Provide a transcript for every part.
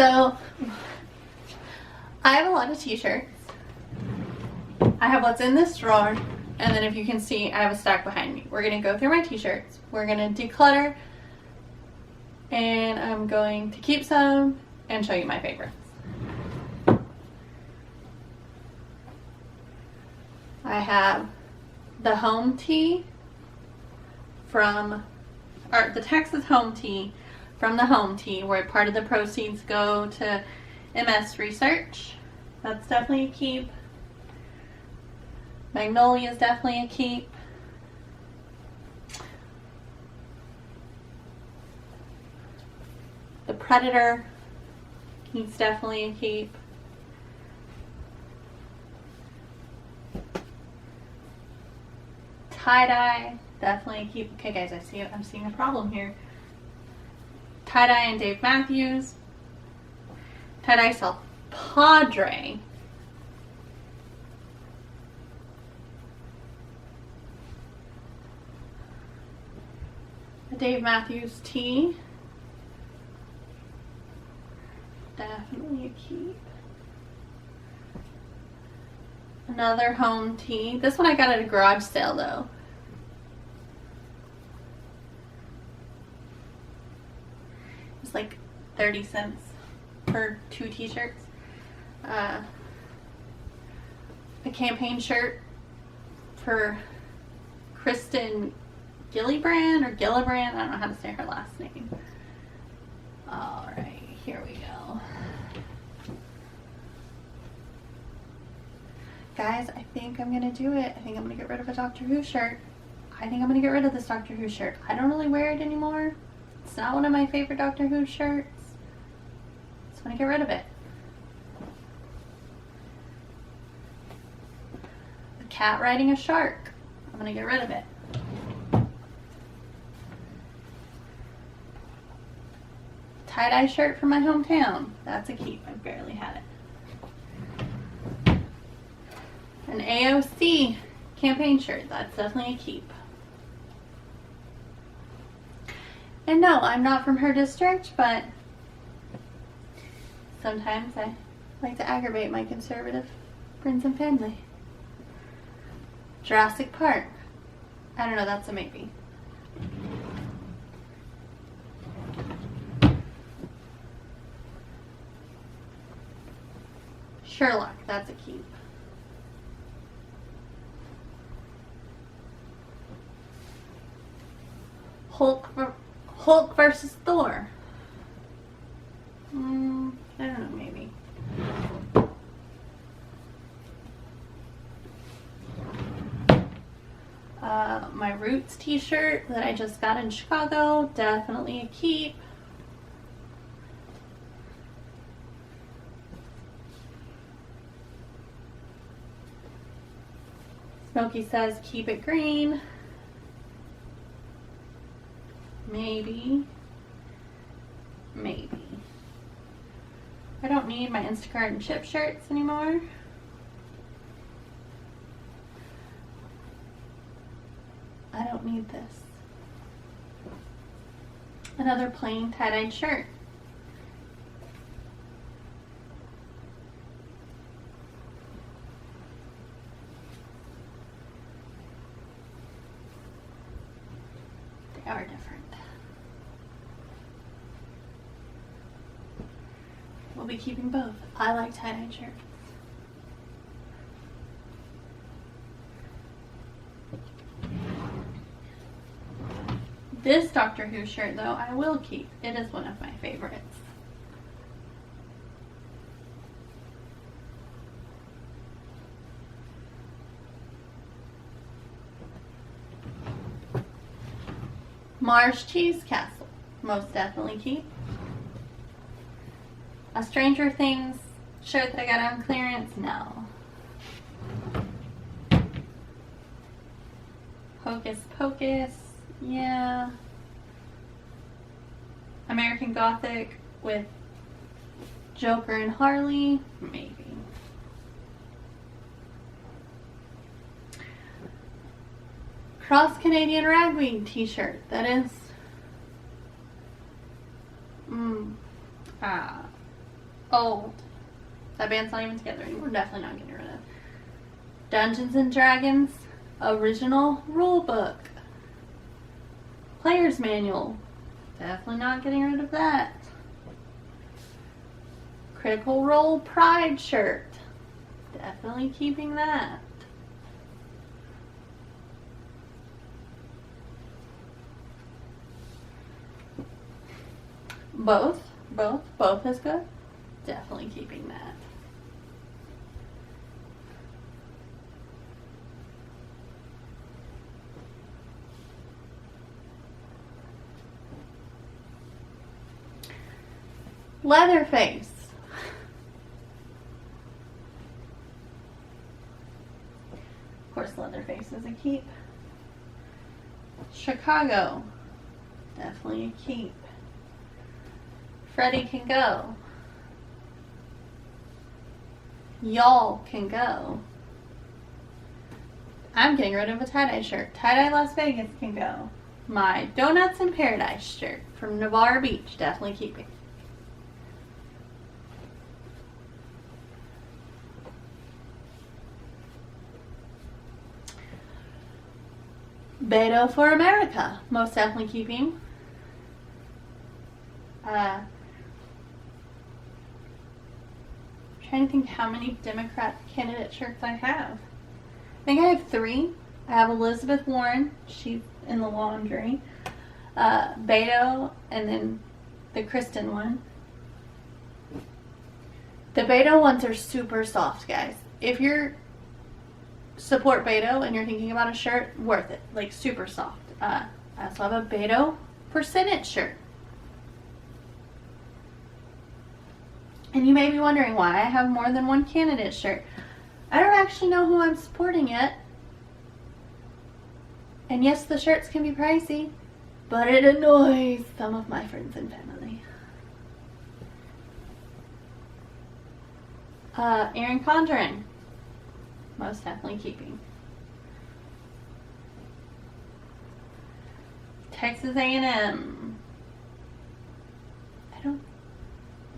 So I have a lot of t-shirts. I have what's in this drawer, and then if you can see, I have a stack behind me. We're gonna go through my t-shirts. We're gonna declutter, and I'm going to keep some and show you my favorites. I have the home tee from, or the Texas home tee from the home tee, where part of the proceeds go to MS research. That's definitely a keep. Magnolia is definitely a keep. The Predator, he's definitely a keep. Tie-dye, definitely a keep. Okay guys, I'm seeing a problem here. Tie-dye and Dave Matthews. Tie-dye self Padre. The Dave Matthews tee. Definitely a keep. Another home tee. This one I got at a garage sale though. It's like 30 cents for 2 t-shirts. A campaign shirt for Kristen Gillibrand or Gillibrand. I don't know how to say her last name. Alright, here we go. Guys, I think I'm gonna do it. I think I'm gonna get rid of a Doctor Who shirt. I think I'm gonna get rid of this Doctor Who shirt. I don't really wear it anymore. It's not one of my favorite Doctor Who shirts. Just wanna get rid of it. A cat riding a shark. I'm gonna get rid of it. Tie-dye shirt from my hometown. That's a keep. I barely had it. An AOC campaign shirt. That's definitely a keep. And no, I'm not from her district, but sometimes I like to aggravate my conservative friends and family. Jurassic Park. I don't know, that's a maybe. Sherlock, that's a keep. Hulk versus Thor. I don't know, maybe. My Roots t-shirt that I just got in Chicago, definitely a keep. Smokey says keep it green. Maybe. Maybe. I don't need my Instacart and chip shirts anymore. I don't need this. Another plain tie-dyed shirt. They are different. We'll be keeping both. I like tie-dyed shirts. This Doctor Who shirt, though, I will keep. It is one of my favorites. Mars Cheese Castle. Most definitely keep. A Stranger Things shirt that I got on clearance? No. Hocus Pocus? Yeah. American Gothic with Joker and Harley? Maybe. Cross Canadian Ragweed t-shirt. That is old. That band's not even together anymore. Definitely not getting rid of. Dungeons and Dragons original rule book. Player's manual. Definitely not getting rid of that. Critical Role Pride shirt. Definitely keeping that. Both is good. Definitely keeping that. Leatherface. Of course, Leatherface is a keep. Chicago. Definitely a keep. Freddie can go. Y'all can go. I'm getting rid of a tie-dye shirt. Tie-dye Las Vegas can go. My Donuts in Paradise shirt from Navarre Beach. Definitely keeping. Beto for America. Most definitely keeping. Trying to think how many Democrat candidate shirts I have. I think I have 3. I have Elizabeth Warren. She's in the laundry. Beto, and then the Kristen one. The Beto ones are super soft, guys. If you're support Beto and you're thinking about a shirt, worth it. Like, super soft. I also have a Beto for Senate shirt. And you may be wondering why I have more than one candidate shirt. I don't actually know who I'm supporting yet. And yes, the shirts can be pricey, but it annoys some of my friends and family. Erin Condren. Most definitely keeping. Texas A&M. I don't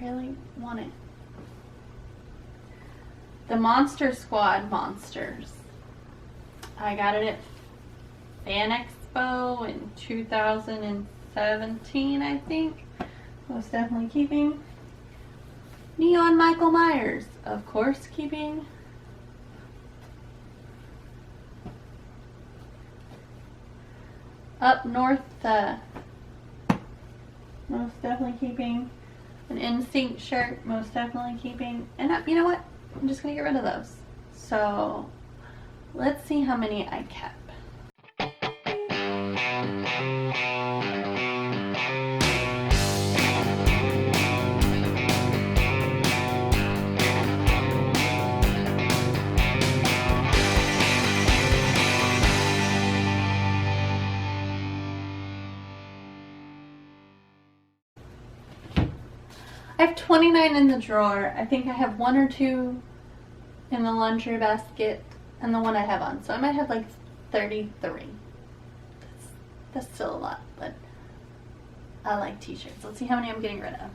really want it. The Monster Squad Monsters. I got it at Fan Expo in 2017, I think. Most definitely keeping. Neon Michael Myers, of course, keeping. Up North, most definitely keeping. An NSYNC shirt, most definitely keeping. And you know what? I'm just going to get rid of those. So, let's see how many I kept. I have 29 in the drawer. I think I have 1 or 2 in the laundry basket and the one I have on. So I might have like 33. That's still a lot, but I like t-shirts. Let's see how many I'm getting rid of.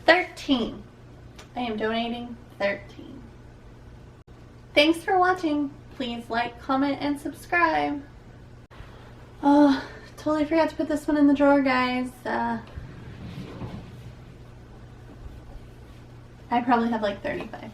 $13. I am donating 13. Thanks for watching. Please like, comment, and subscribe. Oh, totally forgot to put this one in the drawer, guys. I probably have like 35.